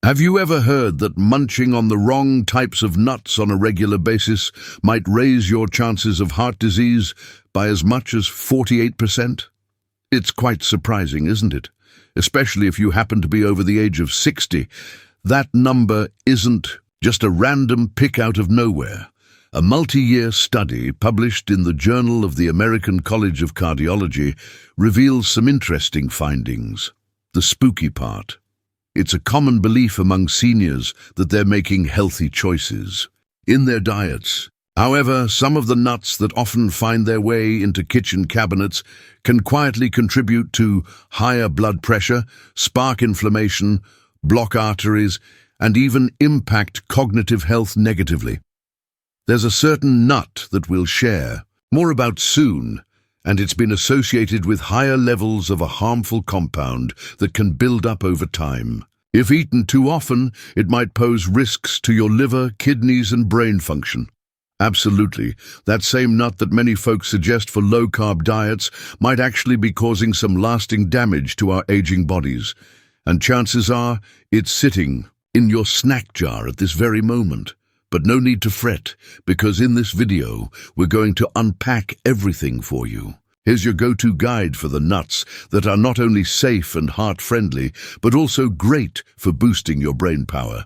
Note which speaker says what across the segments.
Speaker 1: Have you ever heard that munching on the wrong types of nuts on a regular basis might raise your chances of heart disease by as much as 48%? It's quite surprising, isn't it? Especially if you happen to be over the age of 60. That number isn't just a random pick out of nowhere. A multi-year study published in the Journal of the American College of Cardiology reveals some interesting findings. The spooky part. It's a common belief among seniors that they're making healthy choices in their diets. However, some of the nuts that often find their way into kitchen cabinets can quietly contribute to higher blood pressure, spark inflammation, block arteries, and even impact cognitive health negatively. There's a certain nut that we'll share more about soon, and it's been associated with higher levels of a harmful compound that can build up over time. If eaten too often, it might pose risks to your liver, kidneys, and brain function. Absolutely, that same nut that many folks suggest for low-carb diets might actually be causing some lasting damage to our aging bodies. And chances are, it's sitting in your snack jar at this very moment. But no need to fret, because in this video, we're going to unpack everything for you. Here's your go-to guide for the nuts that are not only safe and heart-friendly, but also great for boosting your brain power.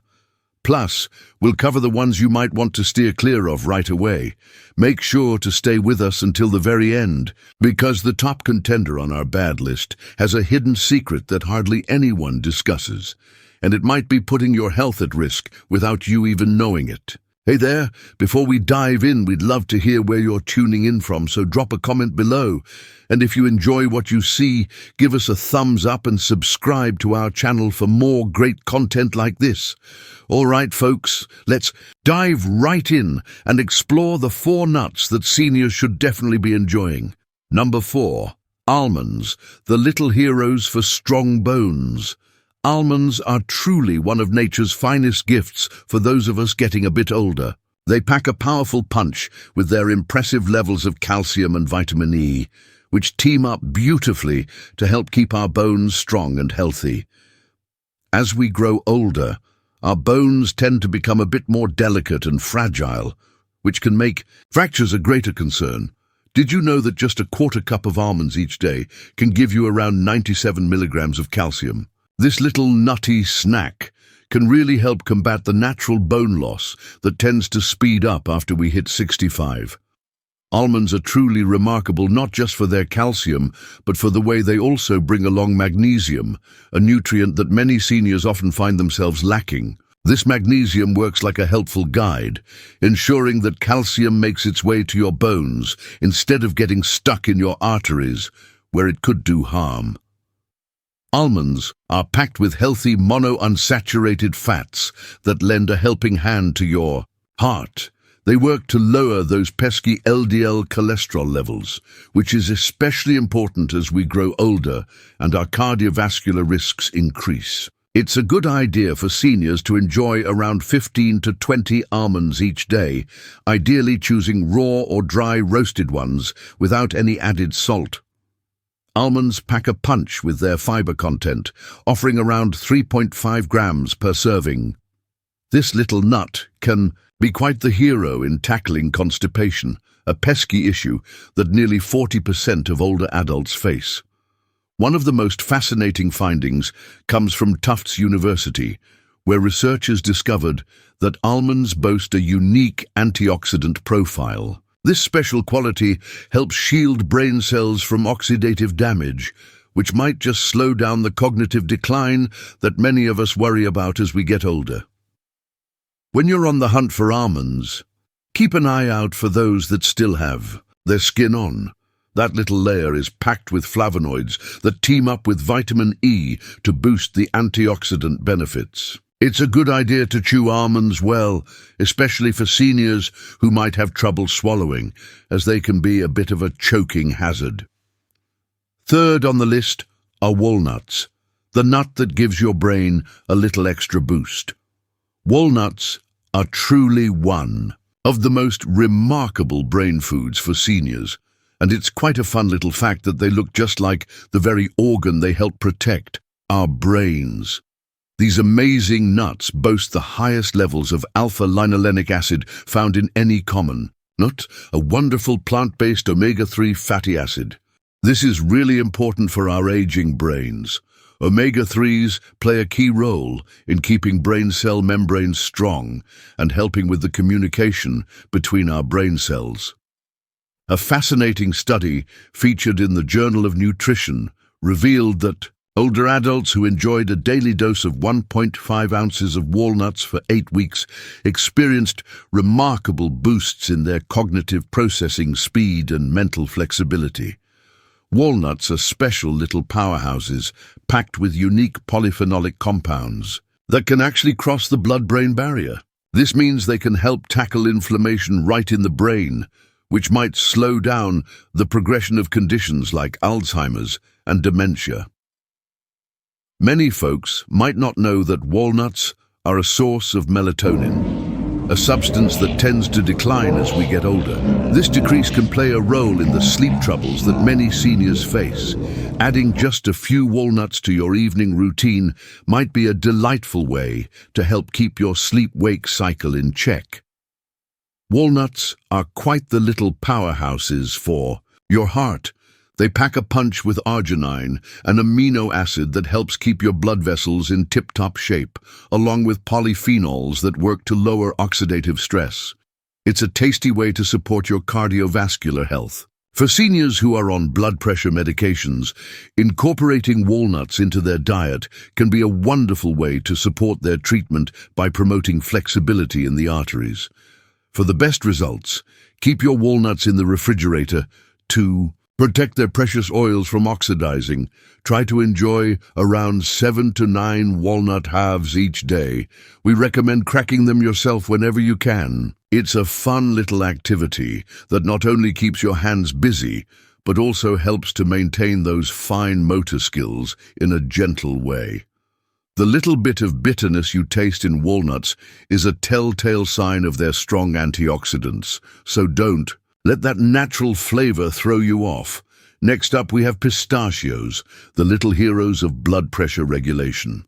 Speaker 1: Plus, we'll cover the ones you might want to steer clear of right away. Make sure to stay with us until the very end, because the top contender on our bad list has a hidden secret that hardly anyone discusses, and it might be putting your health at risk without you even knowing it. Hey there, before we dive in, we'd love to hear where you're tuning in from, so drop a comment below. And if you enjoy what you see, give us a thumbs up and subscribe to our channel for more great content like this. All right, folks, let's dive right in and explore the 4 nuts that seniors should definitely be enjoying. Number 4, almonds, the little heroes for strong bones. Almonds are truly one of nature's finest gifts for those of us getting a bit older. They pack a powerful punch with their impressive levels of calcium and vitamin E, which team up beautifully to help keep our bones strong and healthy. As we grow older, our bones tend to become a bit more delicate and fragile, which can make fractures a greater concern. Did you know that just a quarter cup of almonds each day can give you around 97 milligrams of calcium? This little nutty snack can really help combat the natural bone loss that tends to speed up after we hit 65. Almonds are truly remarkable not just for their calcium, but for the way they also bring along magnesium, a nutrient that many seniors often find themselves lacking. This magnesium works like a helpful guide, ensuring that calcium makes its way to your bones instead of getting stuck in your arteries, where it could do harm. Almonds are packed with healthy monounsaturated fats that lend a helping hand to your heart. They work to lower those pesky LDL cholesterol levels, which is especially important as we grow older and our cardiovascular risks increase. It's a good idea for seniors to enjoy around 15 to 20 almonds each day, ideally choosing raw or dry roasted ones without any added salt. Almonds pack a punch with their fiber content, offering around 3.5 grams per serving. This little nut can be quite the hero in tackling constipation, a pesky issue that nearly 40% of older adults face. One of the most fascinating findings comes from Tufts University, where researchers discovered that almonds boast a unique antioxidant profile. This special quality helps shield brain cells from oxidative damage, which might just slow down the cognitive decline that many of us worry about as we get older. When you're on the hunt for almonds, keep an eye out for those that still have their skin on. That little layer is packed with flavonoids that team up with vitamin E to boost the antioxidant benefits. It's a good idea to chew almonds well, especially for seniors who might have trouble swallowing, as they can be a bit of a choking hazard. Third on the list are walnuts, the nut that gives your brain a little extra boost. Walnuts are truly one of the most remarkable brain foods for seniors, and it's quite a fun little fact that they look just like the very organ they help protect, our brains. These amazing nuts boast the highest levels of alpha-linolenic acid found in any common nut, a wonderful plant-based omega-3 fatty acid. This is really important for our aging brains. Omega-3s play a key role in keeping brain cell membranes strong and helping with the communication between our brain cells. A fascinating study featured in the Journal of Nutrition revealed that older adults who enjoyed a daily dose of 1.5 ounces of walnuts for 8 weeks experienced remarkable boosts in their cognitive processing speed and mental flexibility. Walnuts are special little powerhouses packed with unique polyphenolic compounds that can actually cross the blood-brain barrier. This means they can help tackle inflammation right in the brain, which might slow down the progression of conditions like Alzheimer's and dementia. Many folks might not know that walnuts are a source of melatonin, a substance that tends to decline as we get older. This decrease can play a role in the sleep troubles that many seniors face. Adding just a few walnuts to your evening routine might be a delightful way to help keep your sleep-wake cycle in check. Walnuts are quite the little powerhouses for your heart. They pack a punch with arginine, an amino acid that helps keep your blood vessels in tip-top shape, along with polyphenols that work to lower oxidative stress. It's a tasty way to support your cardiovascular health. For seniors who are on blood pressure medications, incorporating walnuts into their diet can be a wonderful way to support their treatment by promoting flexibility in the arteries. For the best results, keep your walnuts in the refrigerator to protect their precious oils from oxidizing. Try to enjoy around 7 to 9 walnut halves each day. We recommend cracking them yourself whenever you can. It's a fun little activity that not only keeps your hands busy, but also helps to maintain those fine motor skills in a gentle way. The little bit of bitterness you taste in walnuts is a telltale sign of their strong antioxidants, so don't let that natural flavor throw you off. Next up, we have pistachios, the little heroes of blood pressure regulation.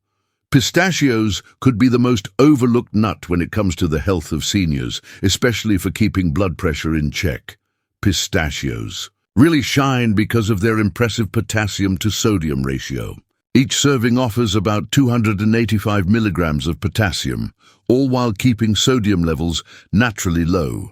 Speaker 1: Pistachios could be the most overlooked nut when it comes to the health of seniors, especially for keeping blood pressure in check. Pistachios really shine because of their impressive potassium to sodium ratio. Each serving offers about 285 milligrams of potassium, all while keeping sodium levels naturally low.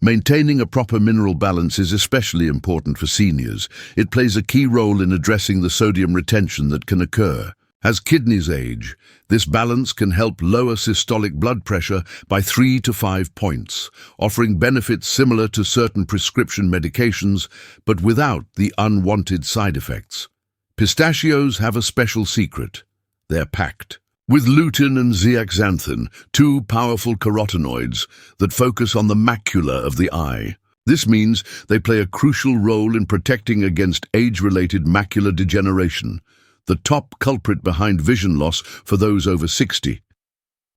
Speaker 1: Maintaining a proper mineral balance is especially important for seniors. It plays a key role in addressing the sodium retention that can occur. As kidneys age, this balance can help lower systolic blood pressure by 3 to 5 points, offering benefits similar to certain prescription medications, but without the unwanted side effects. Pistachios have a special secret. They're packed with lutein and zeaxanthin, two powerful carotenoids that focus on the macula of the eye. This means they play a crucial role in protecting against age-related macular degeneration, the top culprit behind vision loss for those over 60.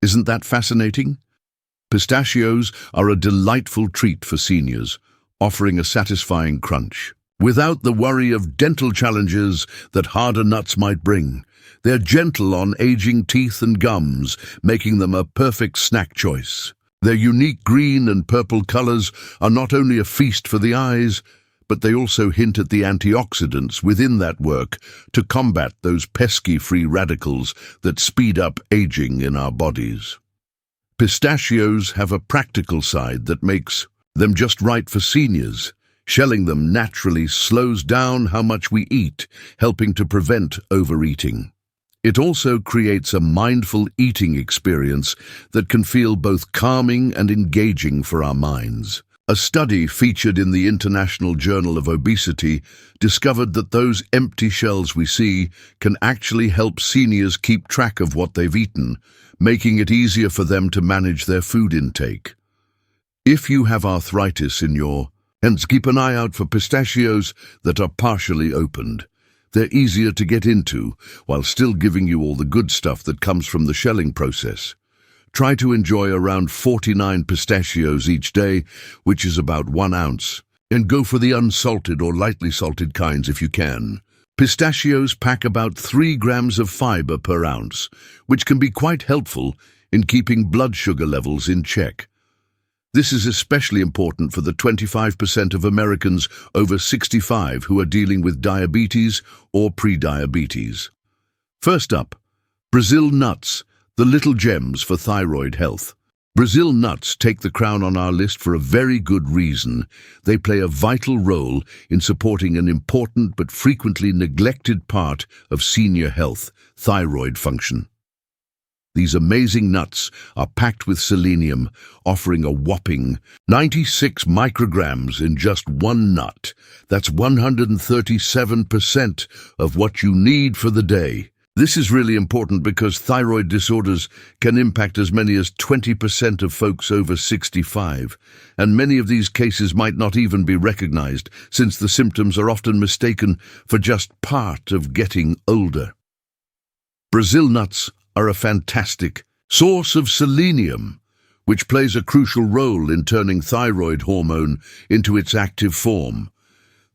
Speaker 1: Isn't that fascinating? Pistachios are a delightful treat for seniors, offering a satisfying crunch, without the worry of dental challenges that harder nuts might bring. They're gentle on aging teeth and gums, making them a perfect snack choice. Their unique green and purple colors are not only a feast for the eyes, but they also hint at the antioxidants within that work to combat those pesky free radicals that speed up aging in our bodies. Pistachios have a practical side that makes them just right for seniors. Shelling them naturally slows down how much we eat, helping to prevent overeating. It also creates a mindful eating experience that can feel both calming and engaging for our minds. A study featured in the International Journal of Obesity discovered that those empty shells we see can actually help seniors keep track of what they've eaten, making it easier for them to manage their food intake. If you have arthritis in your hands, keep an eye out for pistachios that are partially opened. They're easier to get into, while still giving you all the good stuff that comes from the shelling process. Try to enjoy around 49 pistachios each day, which is about 1 ounce, and go for the unsalted or lightly salted kinds if you can. Pistachios pack about 3 grams of fiber per ounce, which can be quite helpful in keeping blood sugar levels in check. This is especially important for the 25% of Americans over 65 who are dealing with diabetes or prediabetes. First up, Brazil nuts, the little gems for thyroid health. Brazil nuts take the crown on our list for a very good reason. They play a vital role in supporting an important but frequently neglected part of senior health, thyroid function. These amazing nuts are packed with selenium, offering a whopping 96 micrograms in just one nut. That's 137% of what you need for the day. This is really important because thyroid disorders can impact as many as 20% of folks over 65, and many of these cases might not even be recognized, since the symptoms are often mistaken for just part of getting older. Brazil nuts are a fantastic source of selenium, which plays a crucial role in turning thyroid hormone into its active form.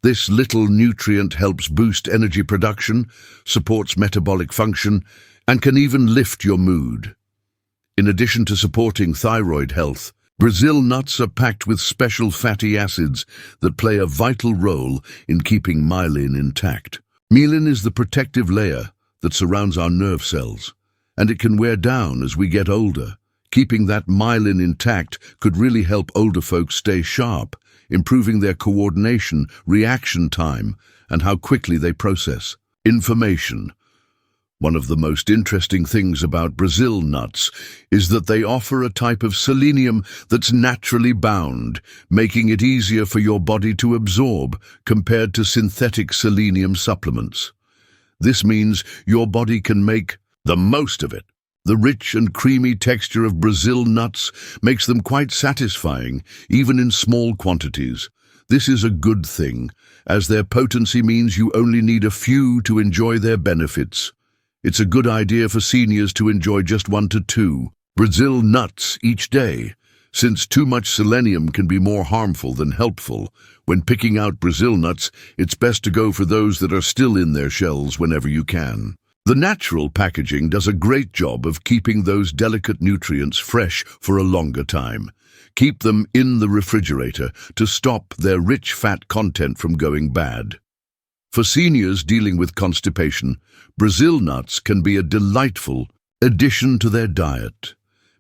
Speaker 1: This little nutrient helps boost energy production, supports metabolic function, and can even lift your mood. In addition to supporting thyroid health, Brazil nuts are packed with special fatty acids that play a vital role in keeping myelin intact. Myelin is the protective layer that surrounds our nerve cells, and it can wear down as we get older. Keeping that myelin intact could really help older folks stay sharp, improving their coordination, reaction time, and how quickly they process information. One of the most interesting things about Brazil nuts is that they offer a type of selenium that's naturally bound, making it easier for your body to absorb compared to synthetic selenium supplements. This means your body can make the most of it. The rich and creamy texture of Brazil nuts makes them quite satisfying, even in small quantities. This is a good thing, as their potency means you only need a few to enjoy their benefits. It's a good idea for seniors to enjoy just 1 to 2 Brazil nuts each day, since too much selenium can be more harmful than helpful. When picking out Brazil nuts, it's best to go for those that are still in their shells whenever you can. The natural packaging does a great job of keeping those delicate nutrients fresh for a longer time. Keep them in the refrigerator to stop their rich fat content from going bad. For seniors dealing with constipation, Brazil nuts can be a delightful addition to their diet.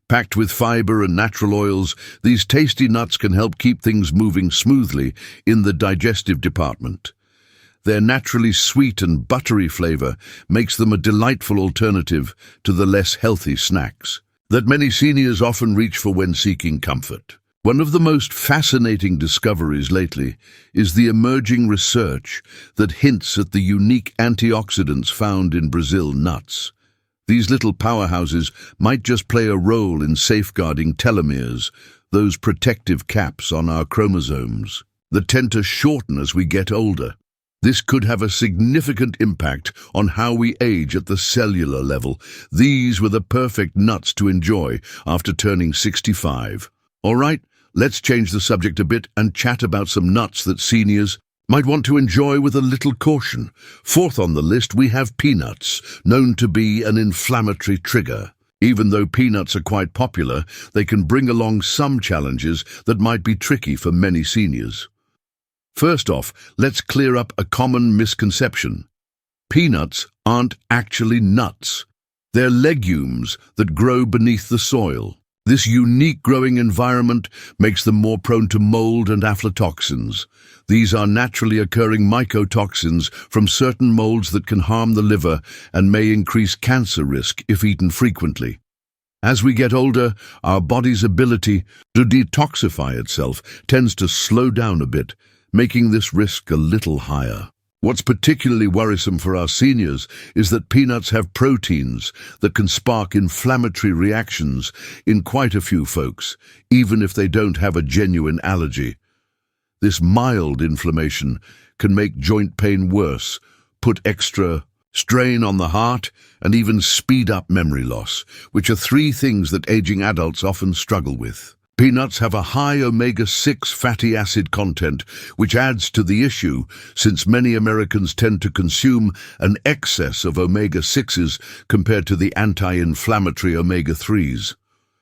Speaker 1: Packed with fiber and natural oils, these tasty nuts can help keep things moving smoothly in the digestive department. Their naturally sweet and buttery flavor makes them a delightful alternative to the less healthy snacks that many seniors often reach for when seeking comfort. One of the most fascinating discoveries lately is the emerging research that hints at the unique antioxidants found in Brazil nuts. These little powerhouses might just play a role in safeguarding telomeres, those protective caps on our chromosomes that tend to shorten as we get older. This could have a significant impact on how we age at the cellular level. These were the perfect nuts to enjoy after turning 65. All right, let's change the subject a bit and chat about some nuts that seniors might want to enjoy with a little caution. Fourth on the list, we have peanuts, known to be an inflammatory trigger. Even though peanuts are quite popular, they can bring along some challenges that might be tricky for many seniors. First off, let's clear up a common misconception. Peanuts aren't actually nuts. They're legumes that grow beneath the soil. This unique growing environment makes them more prone to mold and aflatoxins. These are naturally occurring mycotoxins from certain molds that can harm the liver and may increase cancer risk if eaten frequently. As we get older, our body's ability to detoxify itself tends to slow down a bit, making this risk a little higher. What's particularly worrisome for our seniors is that peanuts have proteins that can spark inflammatory reactions in quite a few folks, even if they don't have a genuine allergy. This mild inflammation can make joint pain worse, put extra strain on the heart, and even speed up memory loss, which are 3 things that aging adults often struggle with. Peanuts have a high omega-6 fatty acid content, which adds to the issue since many Americans tend to consume an excess of omega-6s compared to the anti-inflammatory omega-3s.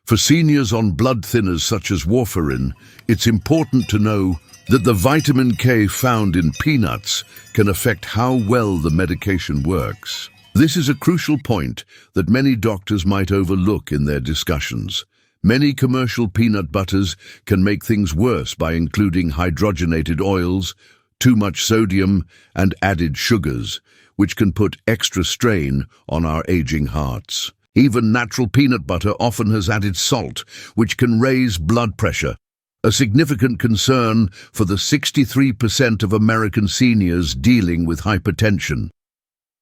Speaker 1: For seniors on blood thinners such as warfarin, it's important to know that the vitamin K found in peanuts can affect how well the medication works. This is a crucial point that many doctors might overlook in their discussions. Many commercial peanut butters can make things worse by including hydrogenated oils, too much sodium, and added sugars, which can put extra strain on our aging hearts. Even natural peanut butter often has added salt, which can raise blood pressure, a significant concern for the 63% of American seniors dealing with hypertension.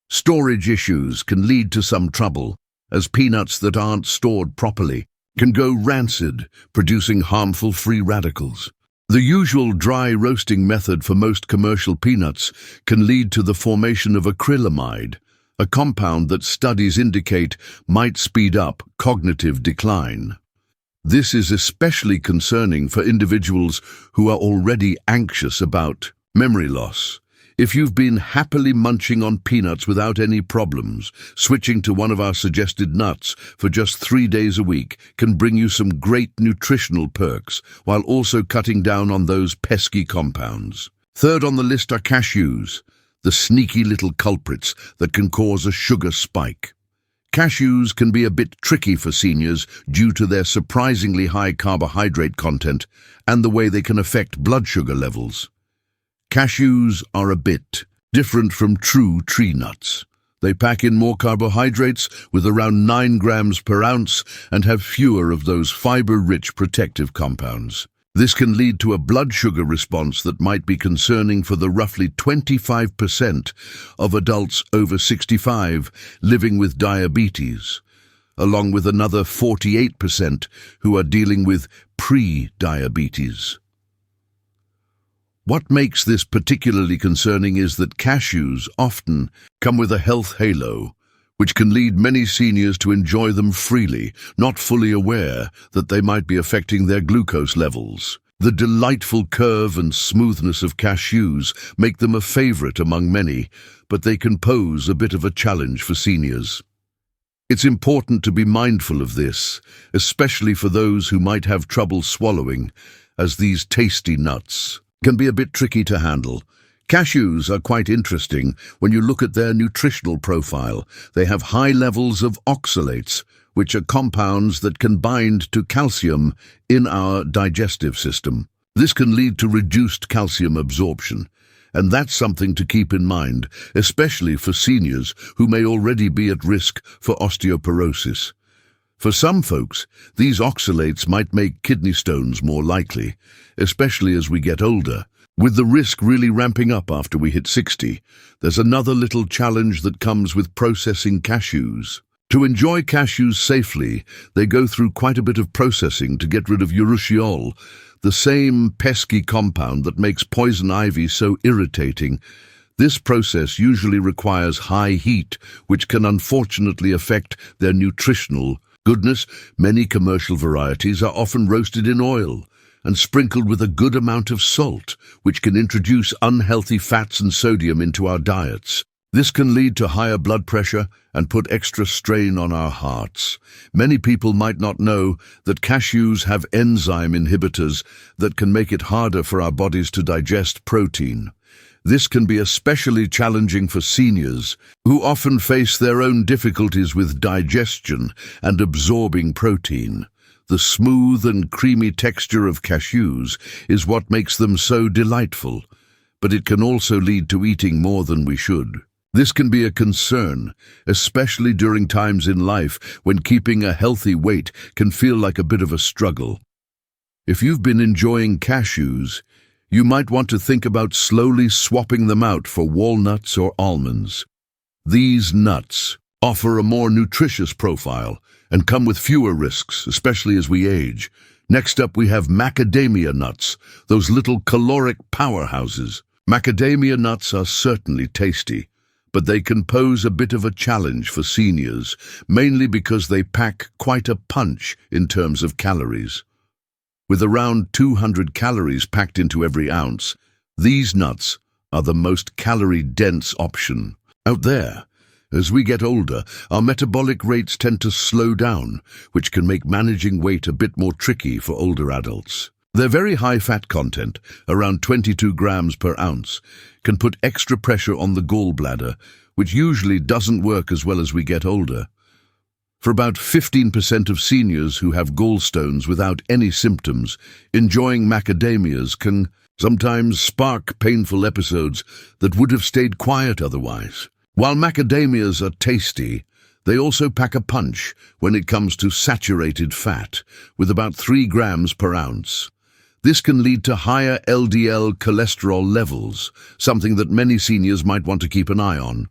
Speaker 1: Storage issues can lead to some trouble, as peanuts that aren't stored properly can go rancid, producing harmful free radicals. The usual dry roasting method for most commercial peanuts can lead to the formation of acrylamide, a compound that studies indicate might speed up cognitive decline. This is especially concerning for individuals who are already anxious about memory loss. If you've been happily munching on peanuts without any problems, switching to one of our suggested nuts for just 3 days a week can bring you some great nutritional perks, while also cutting down on those pesky compounds. Third on the list are cashews, the sneaky little culprits that can cause a sugar spike. Cashews can be a bit tricky for seniors due to their surprisingly high carbohydrate content and the way they can affect blood sugar levels. Cashews are a bit different from true tree nuts. They pack in more carbohydrates with around 9 grams per ounce and have fewer of those fiber-rich protective compounds. This can lead to a blood sugar response that might be concerning for the roughly 25% of adults over 65 living with diabetes, along with another 48% who are dealing with pre-diabetes. What makes this particularly concerning is that cashews often come with a health halo, which can lead many seniors to enjoy them freely, not fully aware that they might be affecting their glucose levels. The delightful curve and smoothness of cashews make them a favorite among many, but they can pose a bit of a challenge for seniors. It's important to be mindful of this, especially for those who might have trouble swallowing, as these tasty nuts can be a bit tricky to handle. Cashews are quite interesting when you look at their nutritional profile. They have high levels of oxalates, which are compounds that can bind to calcium in our digestive system. This can lead to reduced calcium absorption, and that's something to keep in mind, especially for seniors who may already be at risk for osteoporosis. For some folks, these oxalates might make kidney stones more likely, especially as we get older. With the risk really ramping up after we hit 60, there's another little challenge that comes with processing cashews. To enjoy cashews safely, they go through quite a bit of processing to get rid of urushiol, the same pesky compound that makes poison ivy so irritating. This process usually requires high heat, which can unfortunately affect their nutritional goodness. Many commercial varieties are often roasted in oil and sprinkled with a good amount of salt, which can introduce unhealthy fats and sodium into our diets. This can lead to higher blood pressure and put extra strain on our hearts. Many people might not know that cashews have enzyme inhibitors that can make it harder for our bodies to digest protein. This can be especially challenging for seniors, who often face their own difficulties with digestion and absorbing protein. The smooth and creamy texture of cashews is what makes them so delightful, but it can also lead to eating more than we should. This can be a concern, especially during times in life when keeping a healthy weight can feel like a bit of a struggle. If you've been enjoying cashews, you might want to think about slowly swapping them out for walnuts or almonds. These nuts offer a more nutritious profile and come with fewer risks, especially as we age. Next up, we have macadamia nuts, those little caloric powerhouses. Macadamia nuts are certainly tasty, but they can pose a bit of a challenge for seniors, mainly because they pack quite a punch in terms of calories. With around 200 calories packed into every ounce, these nuts are the most calorie-dense option out there. As we get older, our metabolic rates tend to slow down, which can make managing weight a bit more tricky for older adults. Their very high fat content, around 22 grams per ounce, can put extra pressure on the gallbladder, which usually doesn't work as well as we get older. For about 15% of seniors who have gallstones without any symptoms, enjoying macadamias can sometimes spark painful episodes that would have stayed quiet otherwise. While macadamias are tasty, they also pack a punch when it comes to saturated fat, with about 3 grams per ounce. This can lead to higher LDL cholesterol levels, something that many seniors might want to keep an eye on.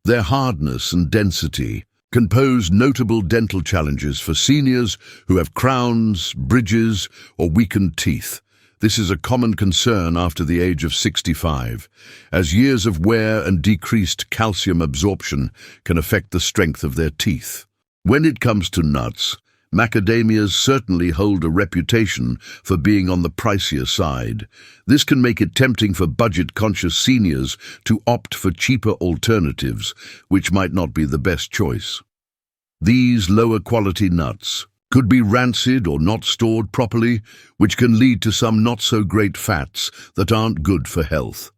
Speaker 1: Their hardness and density can pose notable dental challenges for seniors who have crowns, bridges, or weakened teeth. This is a common concern after the age of 65, as years of wear and decreased calcium absorption can affect the strength of their teeth. When it comes to nuts, macadamias certainly hold a reputation for being on the pricier side. This can make it tempting for budget-conscious seniors to opt for cheaper alternatives, which might not be the best choice. These lower-quality nuts could be rancid or not stored properly, which can lead to some not-so-great fats that aren't good for health.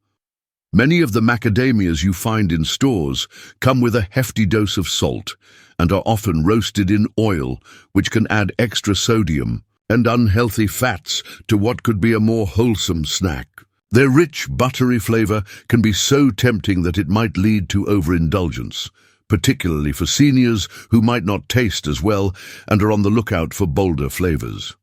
Speaker 1: Many of the macadamias you find in stores come with a hefty dose of salt and are often roasted in oil, which can add extra sodium and unhealthy fats to what could be a more wholesome snack. Their rich, buttery flavor can be so tempting that it might lead to overindulgence, particularly for seniors who might not taste as well and are on the lookout for bolder flavors.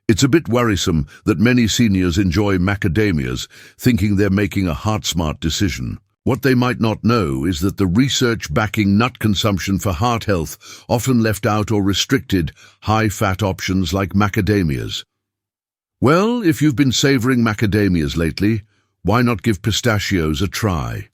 Speaker 1: It's a bit worrisome that many seniors enjoy macadamias thinking they're making a heart-smart decision. What they might not know is that the research backing nut consumption for heart health often left out or restricted high-fat options like macadamias. Well, if you've been savoring macadamias lately, why not give pistachios a try?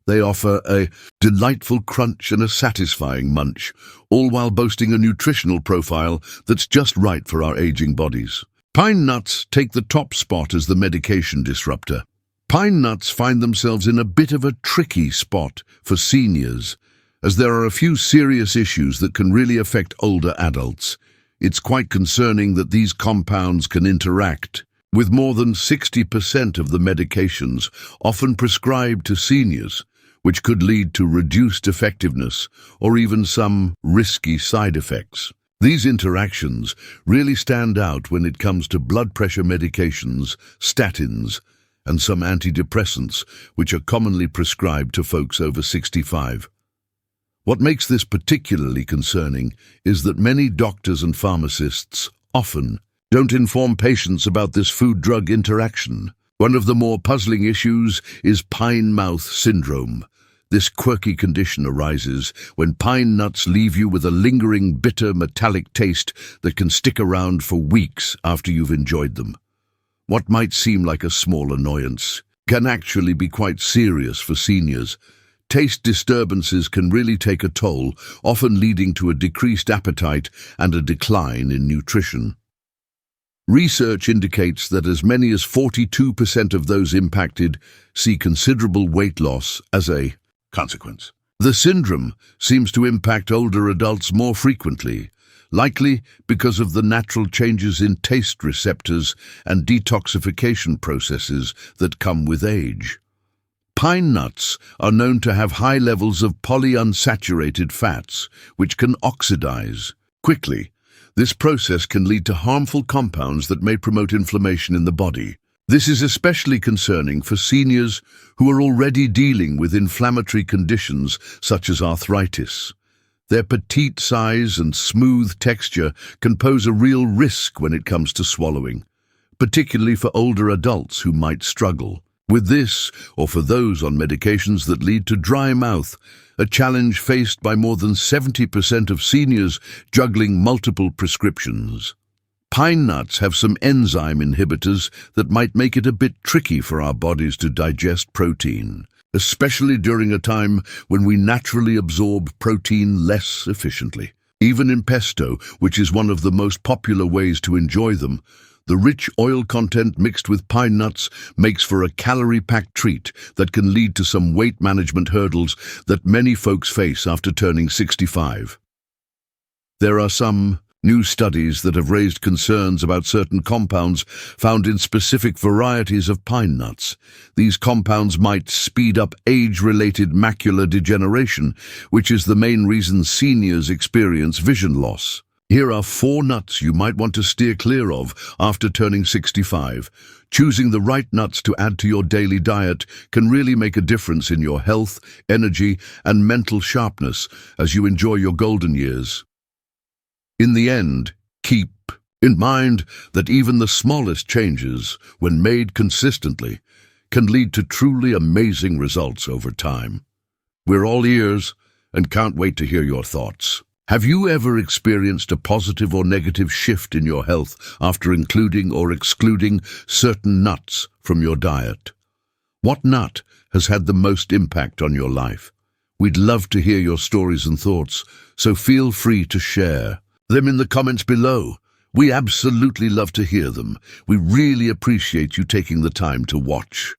Speaker 1: They offer a delightful crunch and a satisfying munch, all while boasting a nutritional profile that's just right for our aging bodies. Pine nuts take the top spot as the medication disruptor. Pine nuts find themselves in a bit of a tricky spot for seniors, as there are a few serious issues that can really affect older adults. It's quite concerning that these compounds can interact with more than 60% of the medications often prescribed to seniors, which could lead to reduced effectiveness or even some risky side effects. These interactions really stand out when it comes to blood pressure medications, statins, and some antidepressants, which are commonly prescribed to folks over 65. What makes this particularly concerning is that many doctors and pharmacists often don't inform patients about this food-drug interaction. One of the more puzzling issues is pine mouth syndrome. This quirky condition arises when pine nuts leave you with a lingering, bitter, metallic taste that can stick around for weeks after you've enjoyed them. What might seem like a small annoyance can actually be quite serious for seniors. Taste disturbances can really take a toll, often leading to a decreased appetite and a decline in nutrition. Research indicates that as many as 42% of those impacted see considerable weight loss as a consequence. The syndrome seems to impact older adults more frequently, likely because of the natural changes in taste receptors and detoxification processes that come with age. Pine nuts are known to have high levels of polyunsaturated fats, which can oxidize quickly. This process can lead to harmful compounds that may promote inflammation in the body. This is especially concerning for seniors who are already dealing with inflammatory conditions such as arthritis. Their petite size and smooth texture can pose a real risk when it comes to swallowing, particularly for older adults who might struggle with this, or for those on medications that lead to dry mouth, a challenge faced by more than 70% of seniors juggling multiple prescriptions. Pine nuts have some enzyme inhibitors that might make it a bit tricky for our bodies to digest protein, especially during a time when we naturally absorb protein less efficiently. Even in pesto, which is one of the most popular ways to enjoy them, the rich oil content mixed with pine nuts makes for a calorie-packed treat that can lead to some weight management hurdles that many folks face after turning 65. There are some new studies that have raised concerns about certain compounds found in specific varieties of pine nuts. These compounds might speed up age-related macular degeneration, which is the main reason seniors experience vision loss. Here are 4 nuts you might want to steer clear of after turning 65. Choosing the right nuts to add to your daily diet can really make a difference in your health, energy, and mental sharpness as you enjoy your golden years. In the end, keep in mind that even the smallest changes, when made consistently, can lead to truly amazing results over time. We're all ears and can't wait to hear your thoughts. Have you ever experienced a positive or negative shift in your health after including or excluding certain nuts from your diet? What nut has had the most impact on your life? We'd love to hear your stories and thoughts, so feel free to share them in the comments below. We absolutely love to hear them. We really appreciate you taking the time to watch.